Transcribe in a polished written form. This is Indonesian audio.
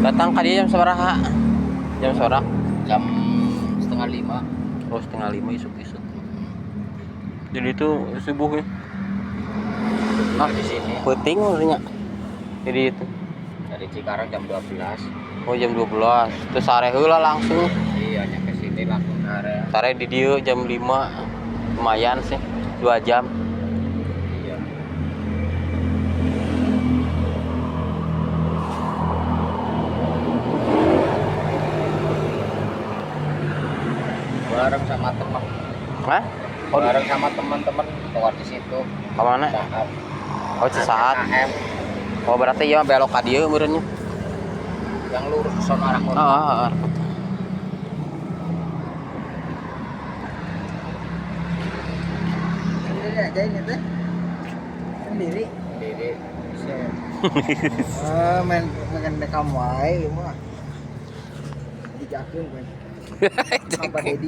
Datang ka dia jam sabaraha? Jam sorak? Jam 4:30. Oh, 4:30 isuk-isuk. Jadi itu subuh ya. Ah, Di sini penting maksudnya. Jadi itu. dari Cikarang jam 12. Oh, jam 12. Terus sare heula langsung. Iya, nyampe sini langsung ke area. Sare di dieu jam 5. Lumayan sih. 2 jam. Iya. Bareng sama teman. Hah? Oh, Bareng sama teman-teman keluar di situ. kemana? Saat Oh, Cisaat. KM Oh, berarti ya belok ka dieu meureunnya. yang lurus ke sono arah kota. Ah. Sendiri aja ini teh. Sendiri. Sendiri. Main rekam wae mah. Dijakeun kan. Apa Dedi